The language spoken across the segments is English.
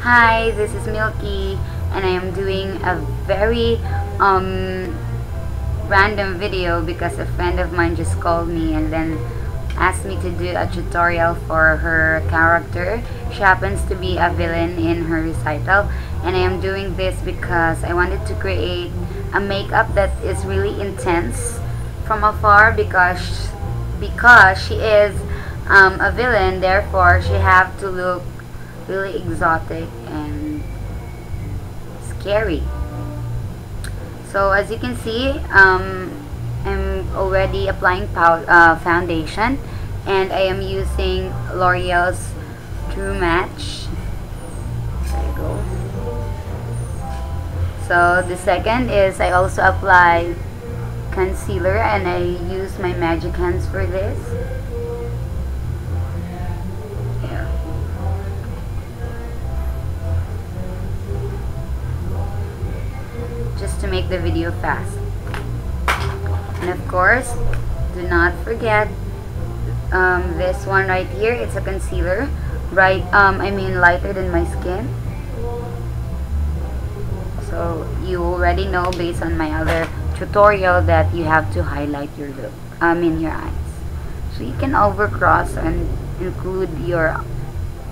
Hi, this is Milky, and I am doing a very random video because a friend of mine just called me and then asked me to do a tutorial for her character. She happens to be a villain in her recital, and I am doing this because I wanted to create a makeup that is really intense from afar because she is a villain. Therefore she have to look really exotic and scary. So as you can see, I'm already applying foundation, and I am using L'Oreal's True Match. There you go. So the second is I also apply concealer, and I use my magic hands for this. There. Just to make the video fast. And of course, do not forget this one right here. It's a concealer, right? Lighter than my skin. So you already know based on my other tutorial that you have to highlight your look. Your eyes. So you can overcross and include your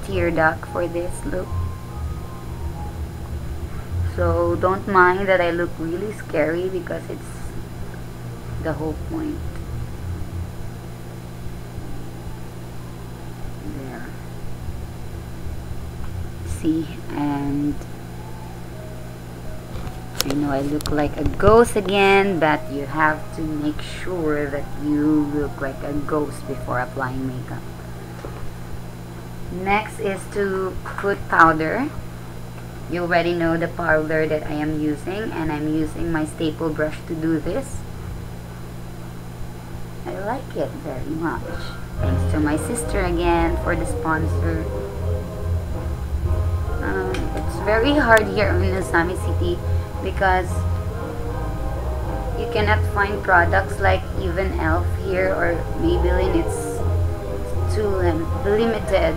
tear duct for this look. So don't mind that I look really scary because it's the whole point. There. See, and I know I look like a ghost again, but you have to make sure that you look like a ghost before applying makeup. Next is to put powder. You already know the powder that I am using, and I'm using my staple brush to do this. I like it very much. Thanks to my sister again for the sponsor. It's very hard here in Asami City because you cannot find products like even e.l.f. here or Maybelline. It's too limited.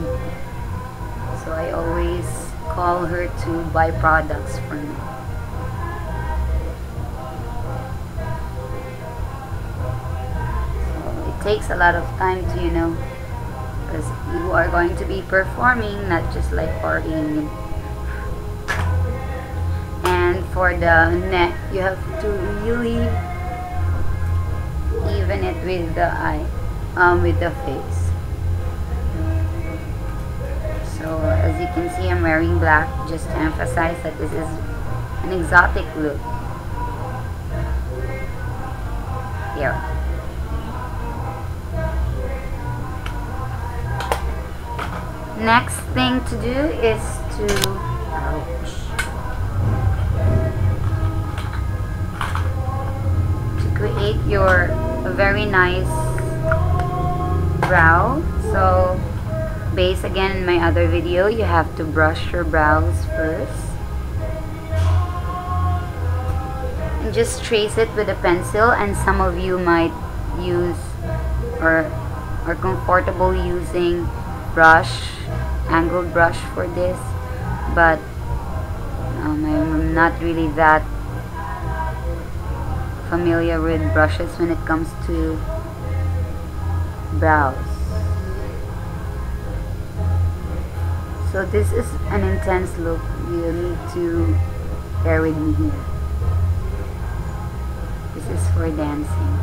So I always call her to buy products for me. So it takes a lot of time to, because you are going to be performing, not just like partying. And for the neck, you have to really even it with the eye, with the face. So as you can see, I'm wearing black just to emphasize that this is an exotic look. Here. Next thing to do is to create your very nice brow. So based again in my other video, you have to brush your brows first and just trace it with a pencil. And some of you might use or are comfortable using angled brush for this, but I'm not really that familiar with brushes when it comes to brows. So this is an intense look. You need to bear with me here. This is for dancing.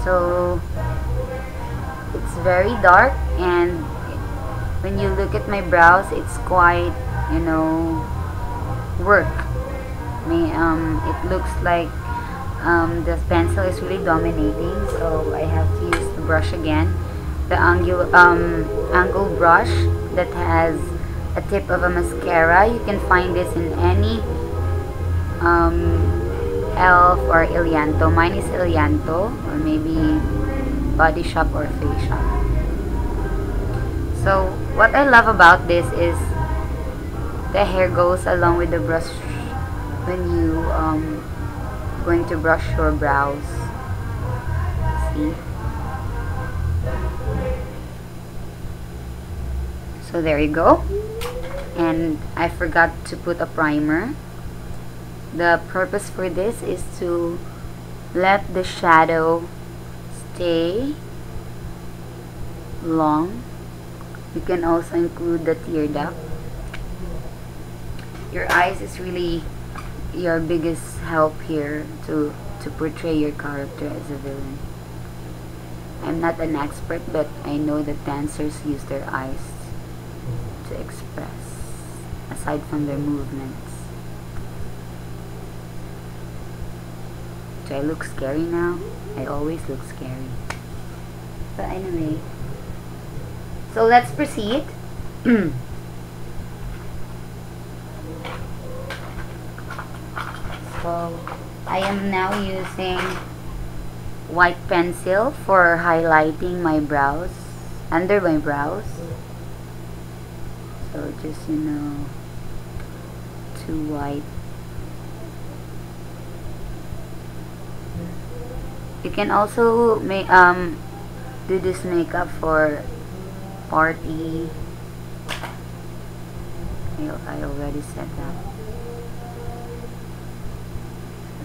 So it's very dark, and when you look at my brows, it's quite, work. It looks like the pencil is really dominating, so I have to use the brush again. The angle brush that has a tip of a mascara. You can find this in any e.l.f. or Ilyanto. Mine is Ilyanto, or maybe Body Shop or Face Shop. So what I love about this is the hair goes along with the brush when you going to brush your brows. See? So there you go. And I forgot to put a primer. The purpose for this is to let the shadow stay long. You can also include the tear duct. Your eyes is really your biggest help here to portray your character as a villain. I'm not an expert, but I know that dancers use their eyes to express, aside from their movements. Do I look scary now? I always look scary. But anyway, so let's proceed. So I am now using white pencil for highlighting my brows, under my brows. So just, you know, too white. You can also make do this makeup for party. I already said that.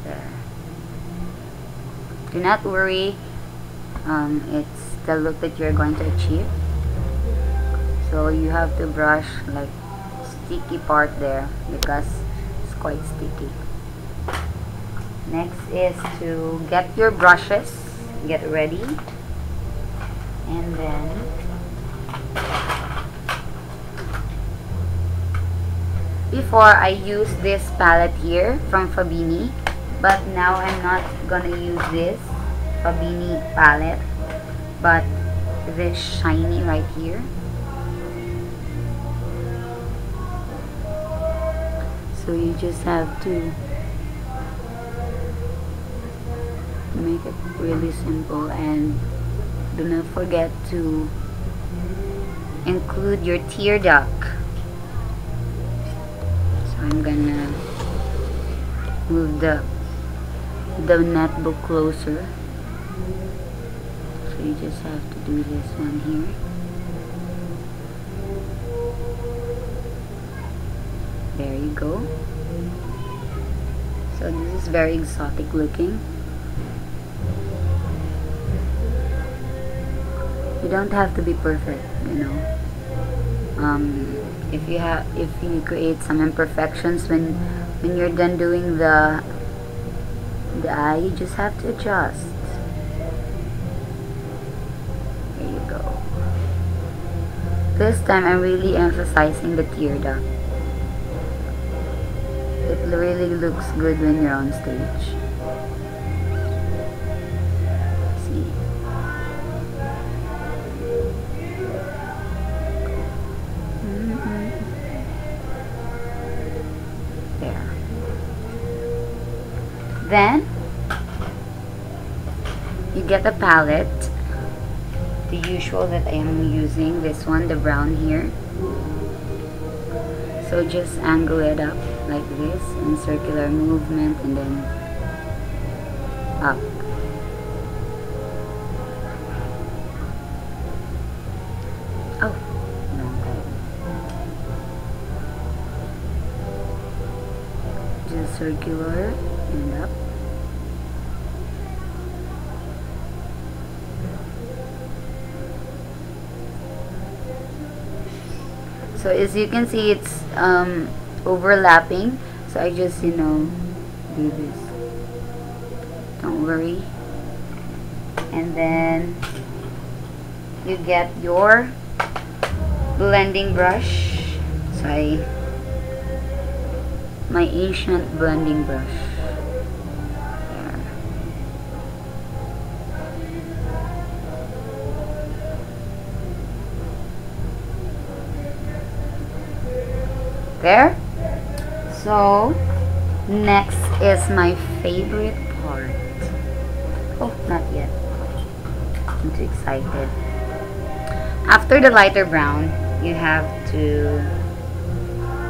There. Do not worry, it's the look that you're going to achieve. So you have to brush like sticky part there because it's quite sticky. Next is to get your brushes, get ready, and then before I use this palette here from Fabini, but now I'm not gonna use this Fabini palette, but this shiny right here. So you just have to make it really simple, and do not forget to include your tear duct. So I'm gonna move the notebook closer. So you just have to do this one here. There you go. So this is very exotic looking. You don't have to be perfect, you know. If you create some imperfections when you're done doing the eye, you just have to adjust. There you go. This time I'm really emphasizing the tear duct. It really looks good when you're on stage. See? There. Then you get a palette, the usual that I am using, this one, the brown here. So just angle it up like this in circular movement and then up. Oh, no. Just circular and up. So as you can see, it's overlapping, so I just, you know, do this. Don't worry. And then you get your blending brush. So my ancient blending brush. There. So next is my favorite part. Oh, not yet. I'm too excited. After the lighter brown, you have to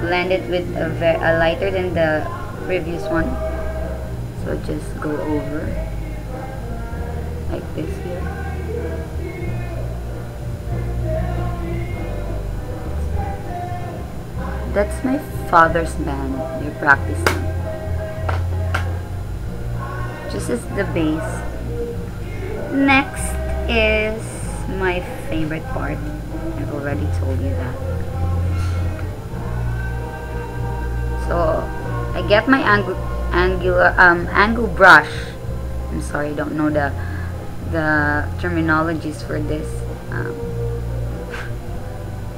blend it with a lighter than the previous one. So just go over like this here. That's my father's band. They're practicing. This is the bass. Next is my favorite part. I've already told you that. So I get my angle brush. I'm sorry, I don't know the terminologies for this.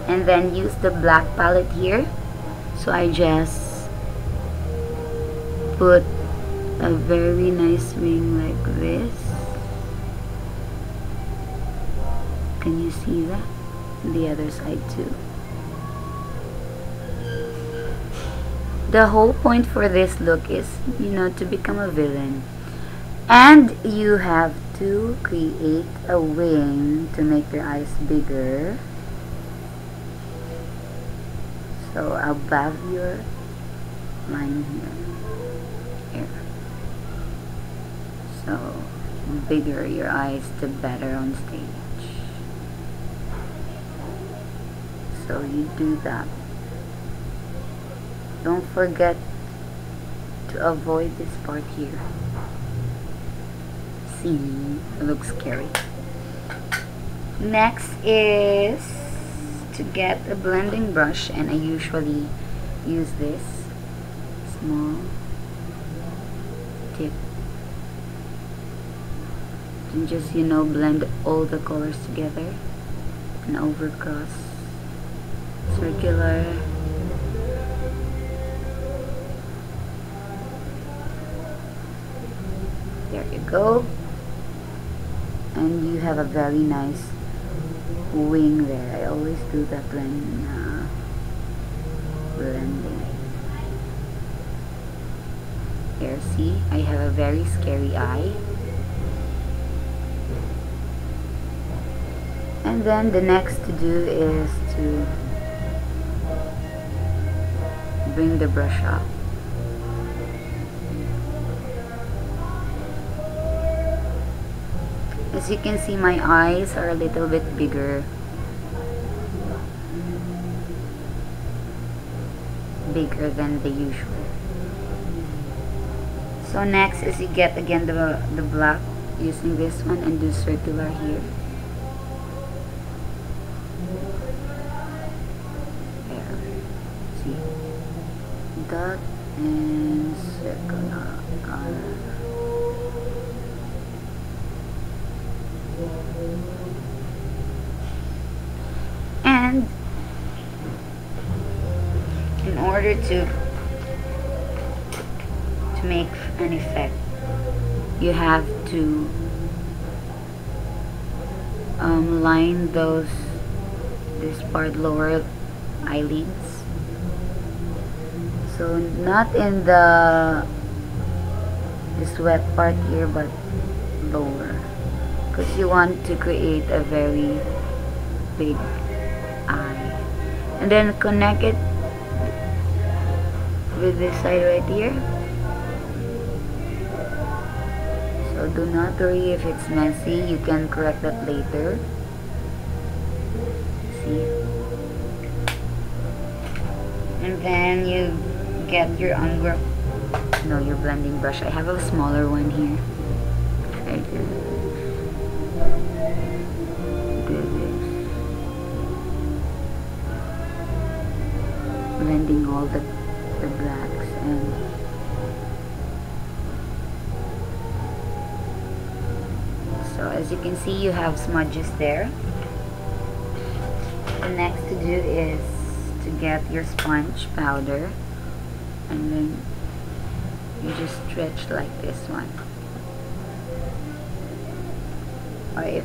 And then use the black palette here. So I just put a very nice wing like this. Can you see that? The other side too. The whole point for this look is, you know, to become a villain. And you have to create a wing to make your eyes bigger. So above your line here. So bigger your eyes, the better on stage. So you do that. Don't forget to avoid this part here. See, it looks scary. Next is to get a blending brush, and I usually use this small tip and just, you know, blend all the colors together and overcross, circular. There you go, and you have a very nice wing there. I always do that when blending. Here, see, I have a very scary eye. And then the next to do is to bring the brush up. As you can see, my eyes are a little bit bigger. Bigger than the usual. So next is you get again the black using this one and do circular here. There. See? Dot and circular. And in order to make an effect, you have to line this part, lower eyelids. So not in this wet part here, but lower, because you want to create a very big eye. And then connect it with this side right here. So do not worry if it's messy, you can correct that later. See? And then you get your your blending brush. I have a smaller one here. Right here. Do this. Blending all the blacks and so as you can see, you have smudges there. The next to do is to get your sponge powder, and then you just stretch like this one. Or if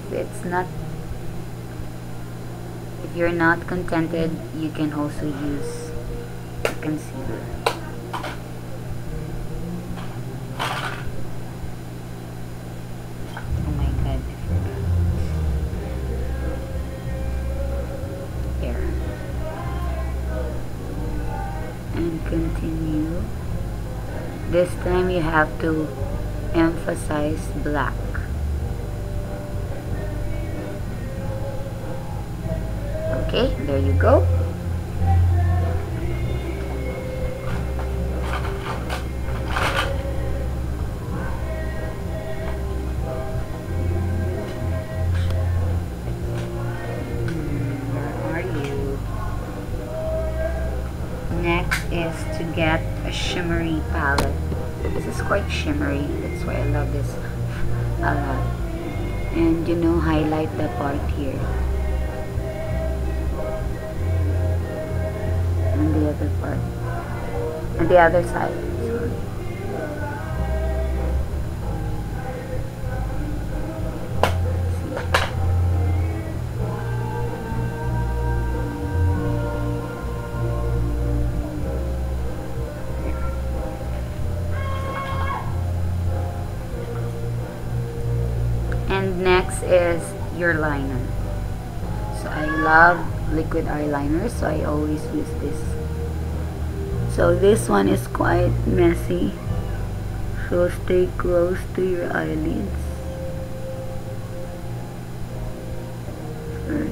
you're not contented, you can also use concealer. Oh my god, I forgot. There. And continue. This time you have to emphasize black. Okay, there you go. Next is to get a shimmery palette. This is quite shimmery, that's why I love this a lot. And you know, highlight the part here and the other part and the other side. Sorry. And next is your liner. So I love liquid eyeliner, so I always use this. So this one is quite messy, so stay close to your eyelids first.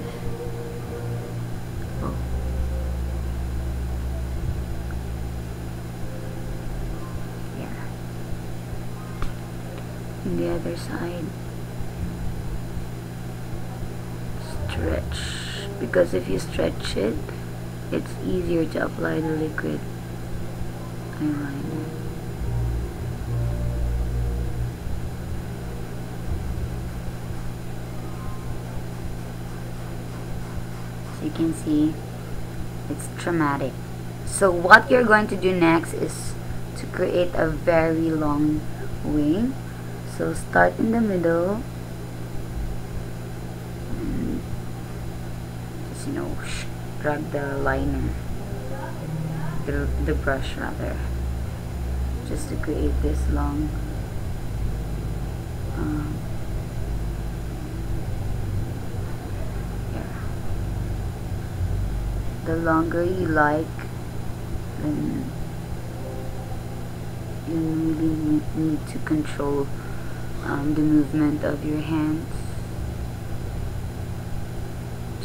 Oh. Yeah. And the other side. Stretch, because if you stretch it, it's easier to apply the liquid eyeliner. So you can see it's dramatic. So what you're going to do next is to create a very long wing. So start in the middle. You know, grab the liner, the brush rather, just to create this long yeah. The longer you like, then you really need to control the movement of your hands.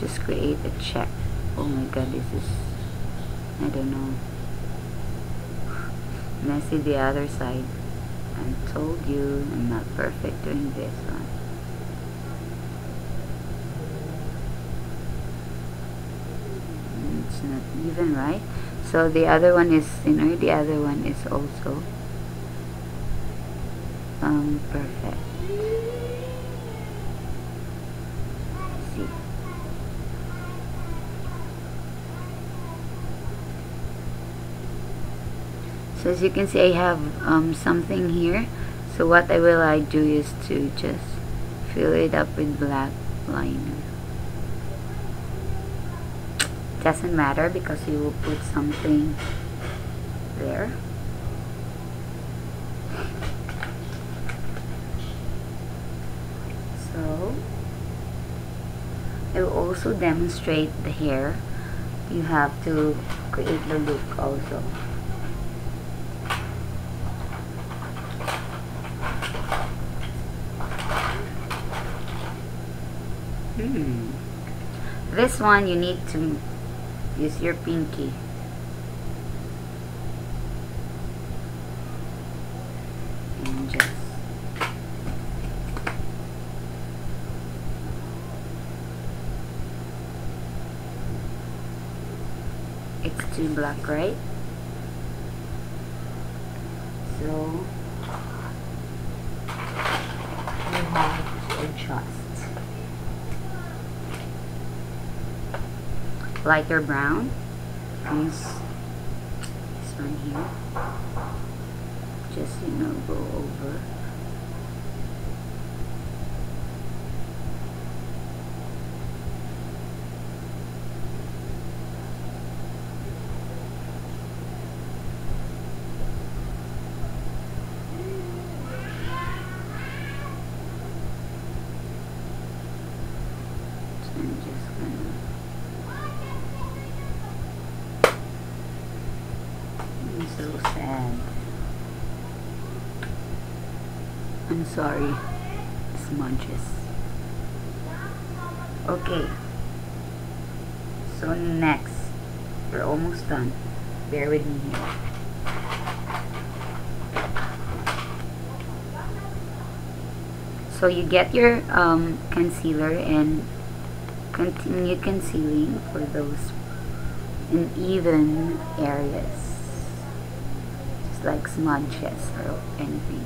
Just create a check. Oh my god, this is, I don't know, messy the other side. I told you I'm not perfect doing this one. It's not even right. So the other one is thinner, the other one is also perfect. See. So as you can see, I have something here. So what I do is to just fill it up with black liner. Doesn't matter because you will put something there. So I will also demonstrate the hair. You have to create the look also. This one you need to use your pinky. And just it's too black, right? So you have to adjust. Lighter brown. Use this one here. Just, you know, go over. So I'm just gonna. I'm so sad. I'm sorry. Smudges. Okay. So next, we're almost done. Bear with me here. So you get your concealer and continue concealing for those in even areas, just like smudges or anything.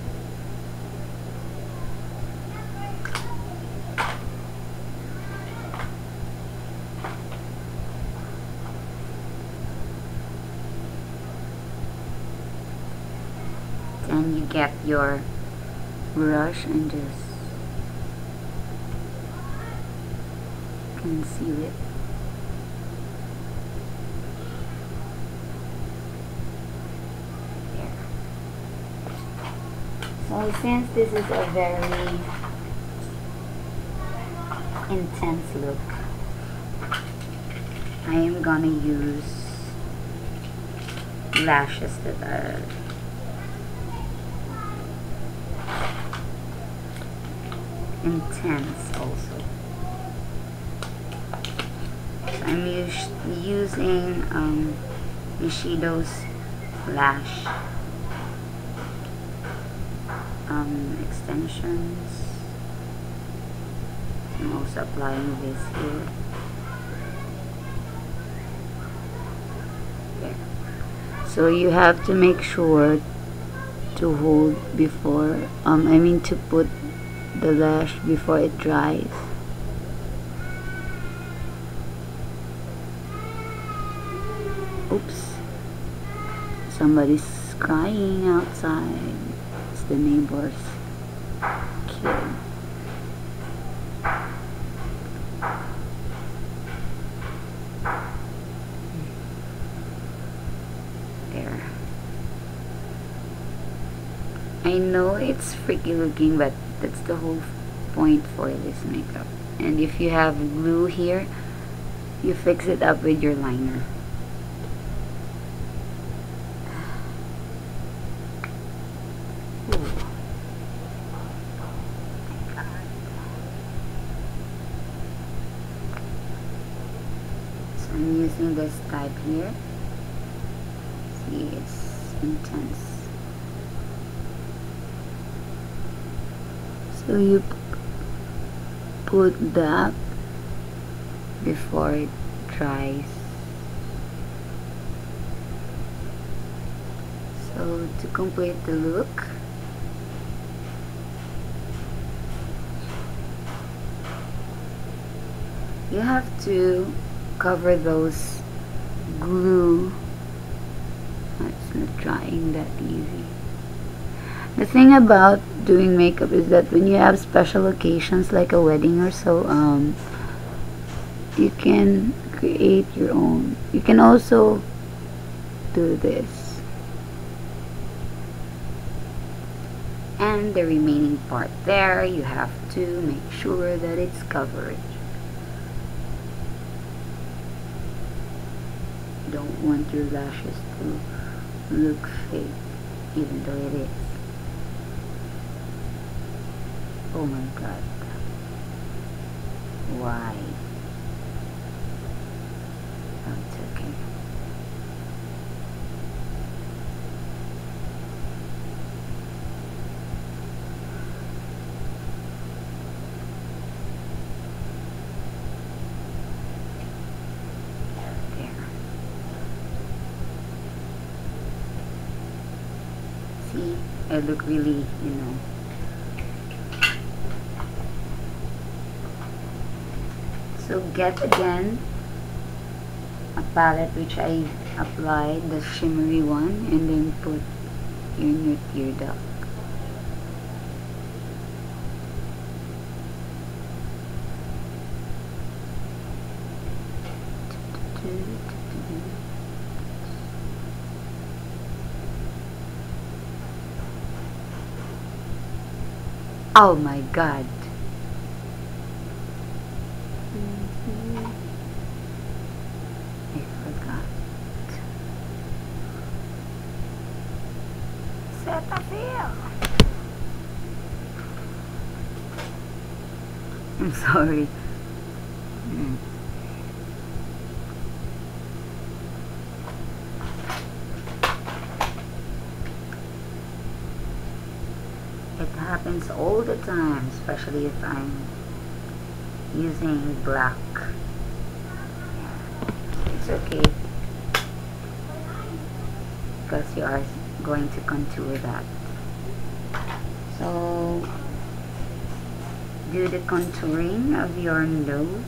Then you get your brush and just conceal it. There. So since this is a very intense look, I am gonna use lashes that are intense also. So I'm using Nishido's lash extensions. I'm also applying this here. There. So you have to make sure to hold before, to put the lash before it dries. Oops. Somebody's crying outside. It's the neighbor's kid. There. I know it's freaky looking, but that's the whole point for this makeup. And if you have glue here, you fix it up with your liner. So I'm using this type here. See, it's intense. So you put that before it dries. So to complete the look, you have to cover those glue. It's not drying that easy. The thing about doing makeup is that when you have special occasions like a wedding or so, you can create your own. You can also do this. And the remaining part there, you have to make sure that it's covered. You don't want your lashes to look fake, even though it is. Oh my god. Why? Oh, it's okay. There. See, I look really, So get again a palette which I applied, the shimmery one, and then put in your tear duct. Oh my god. I forgot. Cetaphil. I'm sorry. It happens all the time, especially if I'm using black. It's okay. because you are going to contour that. So do the contouring of your nose.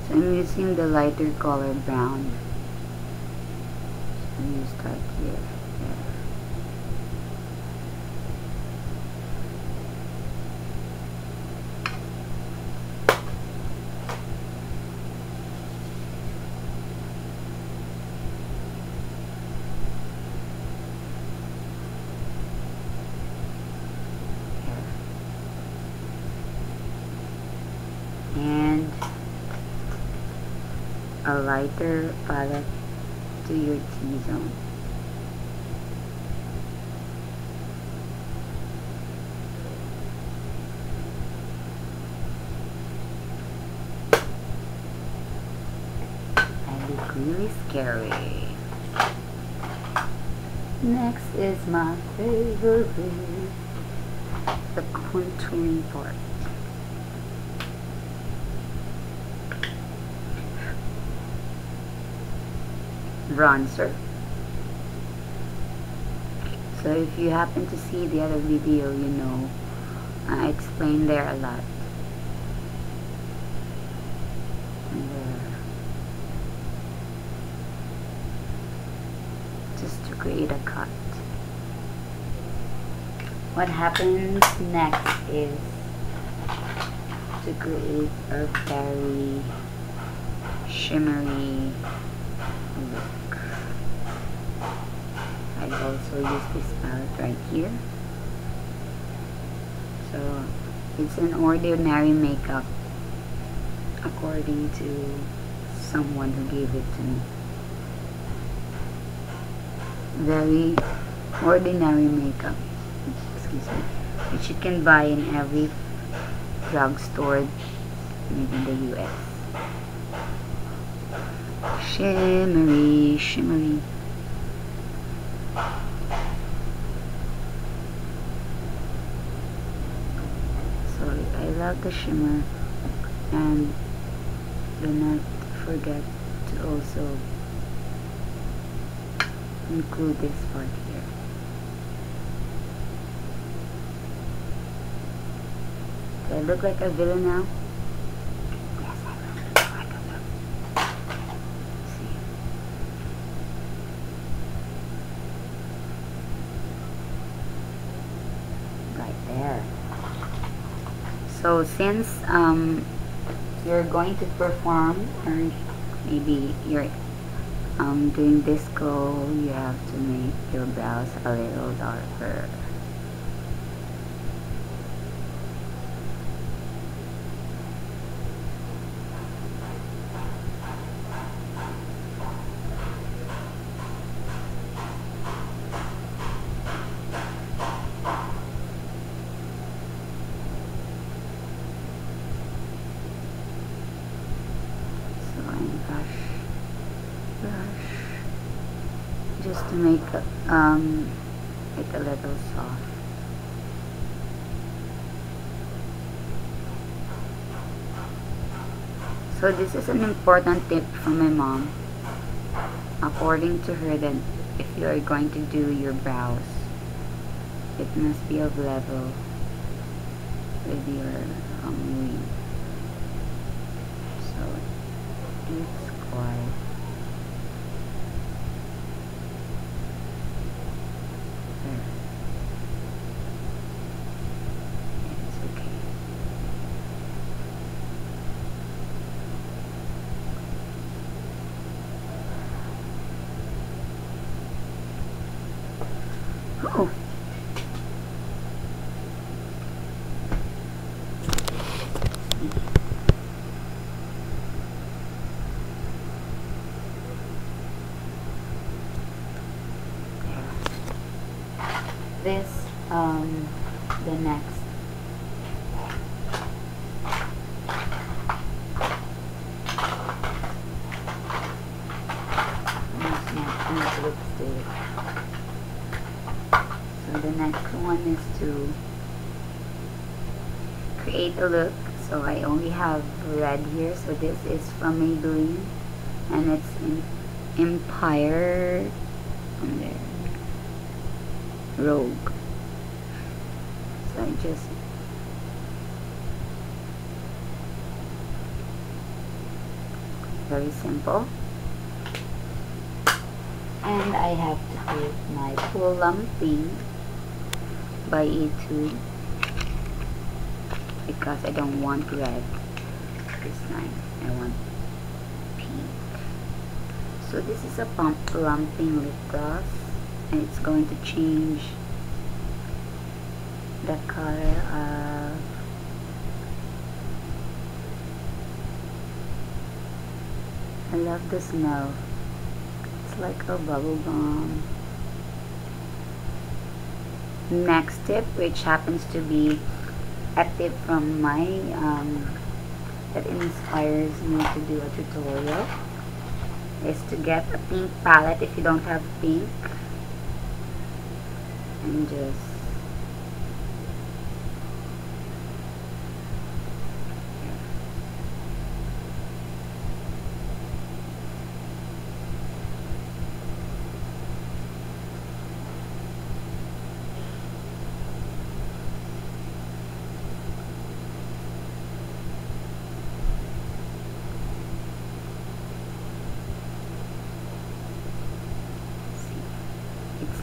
So I'm using the lighter color brown. So you start here. And a lighter palette to your T-zone. I look really scary. Next is my favorite, the contouring part. Bronzer. So if you happen to see the other video, you know I explained there a lot. And just to create a cut. What happens next is to create a very shimmery look. I also use this palette right here. So it's an ordinary makeup according to someone who gave it to me. Very ordinary makeup, excuse me, which you can buy in every drugstore, maybe in the US. Shimmery, shimmery. Sorry, I love the shimmer, and do not forget to also include this part here. Do I look like a villain now? Yes, I look like a villain. See? Right there. So since you're going to perform, or maybe you're doing disco, you have to make your brows a little darker. Just to make it a little soft. So this is an important tip from my mom. According to her, that if you are going to do your brows, it must be of level with your wing. So it's quite oh. This the next lipstick. So the next one is to create a look. So I only have red here, so this is from Maybelline, and it's in Empire on there. Rogue. So I just very simple. And I have to take my full lumping by E2 because I don't want red this time. I want pink. So this is a pump lumping lip gloss, and it's going to change the color of I love the smell. It's like a bubble gum. Next tip, which happens to be a tip from my that inspires me to do a tutorial, is to get a pink palette if you don't have pink, and just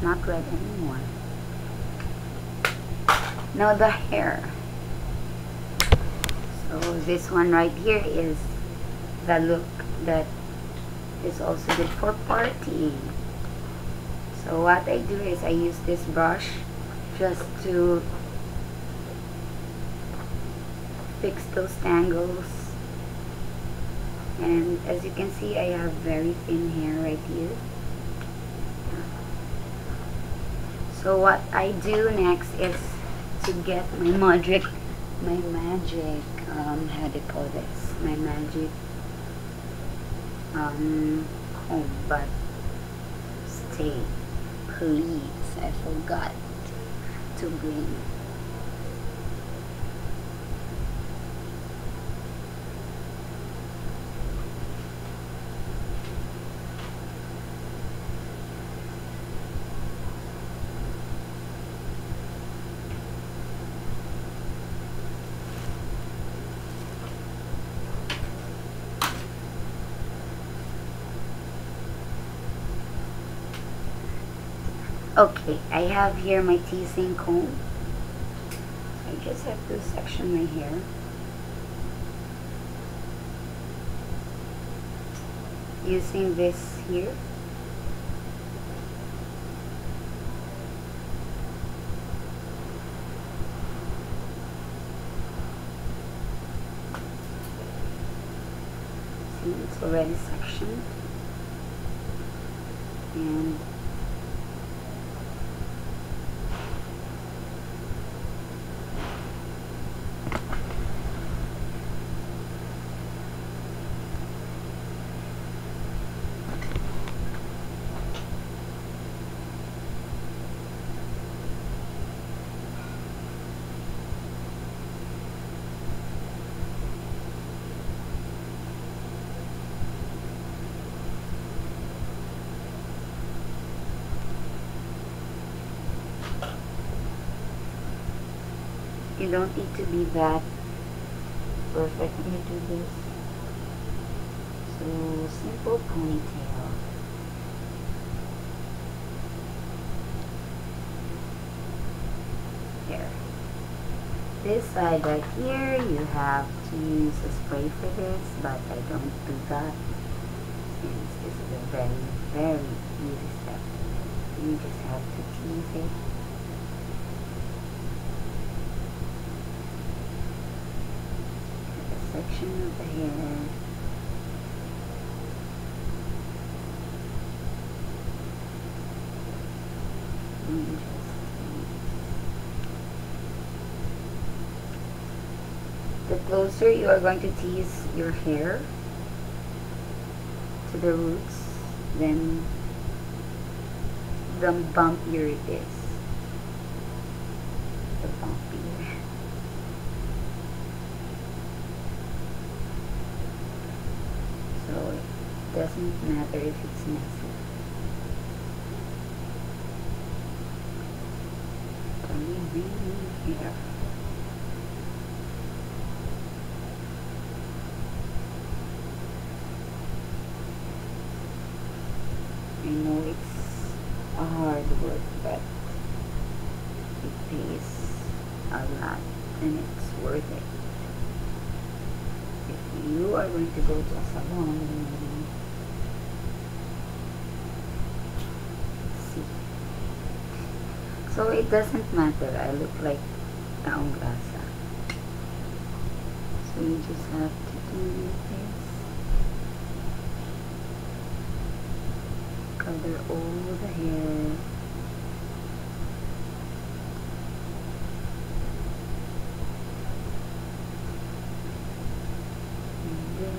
not red anymore. Now the hair. So this one right here is the look that is also good for partying. So what I do is I use this brush just to fix those tangles. And as you can see, I have very thin hair right here. So what I do next is to get my magic, how do you call this? My magic comb, but stay, please, I forgot to bring. Okay, I have here my teasing comb. I just have to section my hair. Using this here. See, it's already sectioned. And you don't need to be that perfect when you do this. So, simple ponytail. Here. This side right here, you have to use a spray for this, but I don't do that since this is a very, very easy step. You just have to tease it. Section of the hair. The closer you are going to tease your hair to the roots, then the bumpier it is. The bumpier. doesn't matter if it's messy. Here. I know it's a hard work, but it pays a lot and it's worth it. If you are going to go to a salon, see. So it doesn't matter. I look like taong grasa. So you just have to do this. Cover all the hair. And then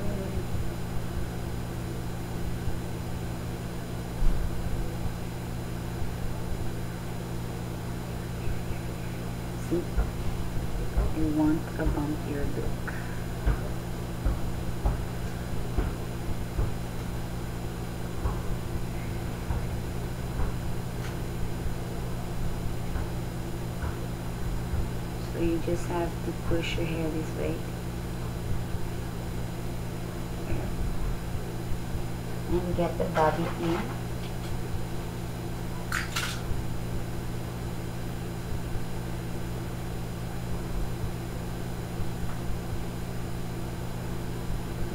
see, you want a bumpier look. So you just have to push your hair this way. And get the bobby pin.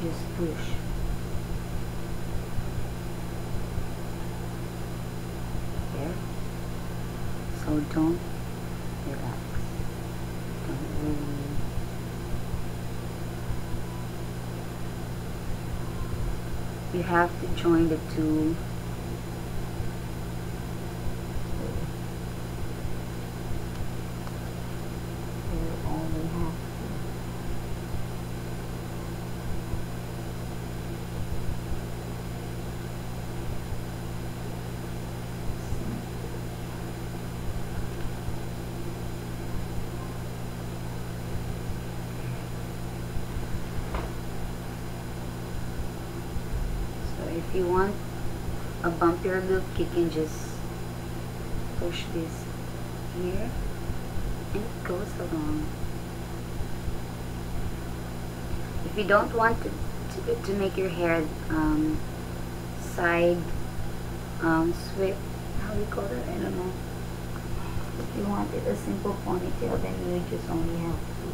Just push. There. So don't relax. Don't really. You have to join the two. You only have to. If you want a bumpier look, you can just push this here and it goes along. If you don't want to make your hair side sweep, how do you call it? I don't know. If you want it a simple ponytail, then you just only have to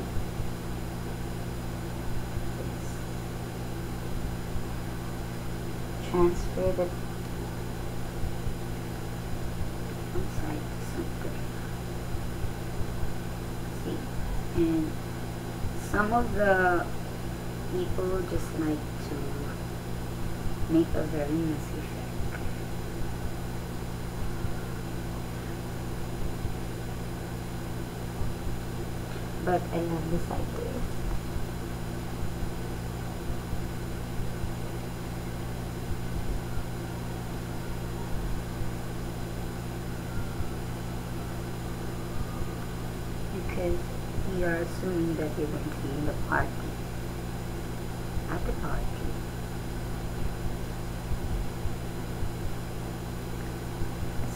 transfer the side something. See, and some of the people just like to make a very messy effect. But I love the side way. Because we are assuming that you're going to be in the party. At the party.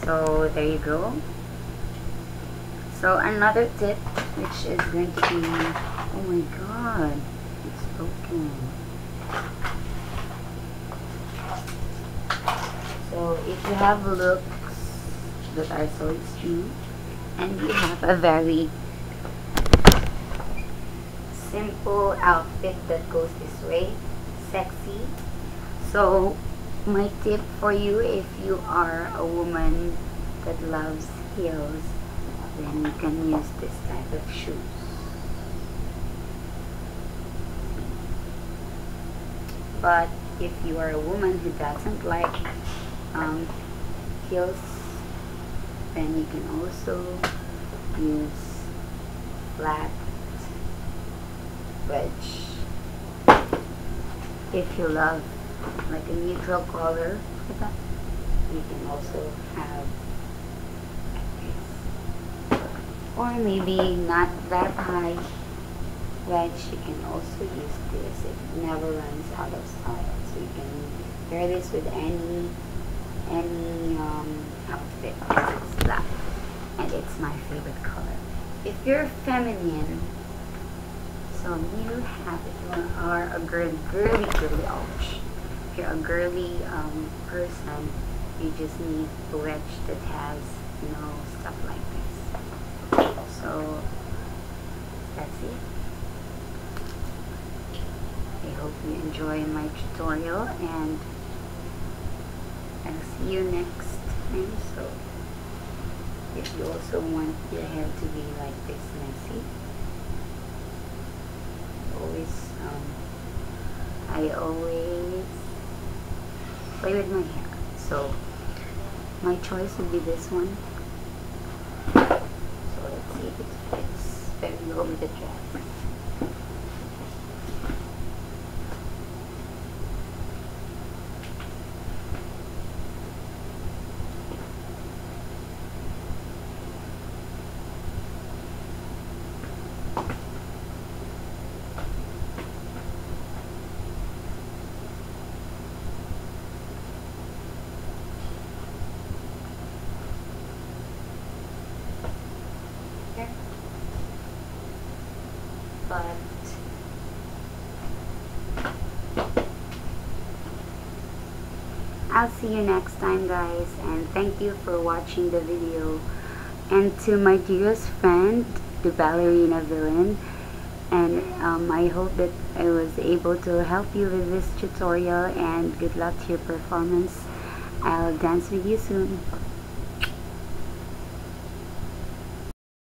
So there you go. So another tip, which is going to be, oh my god, it's broken. So if you have looks that are so extreme, and you have a very simple outfit that goes this way, sexy. So my tip for you, if you are a woman that loves heels, then you can use this type of shoes. But if you are a woman who doesn't like heels, then you can also use flat wedge. If you love like a neutral color, you can also have this. Or maybe not that high wedge, you can also use this. It never runs out of style, so you can pair this with any outfit. It's black, and it's my favorite color. If you're feminine, so you have it. You are a girly, ouch. If you're a girly person, you just need a wedge that has, you know, stuff like this. So that's it. I hope you enjoy my tutorial, and I'll see you next time. So if you also want your hair to be like this messy, I always play with my hair. So my choice would be this one. So let's see if it fits very well with the dress. But I'll see you next time, guys, and thank you for watching the video. And to my dearest friend, the ballerina villain, and I hope that I was able to help you with this tutorial, and good luck to your performance. I'll dance with you soon.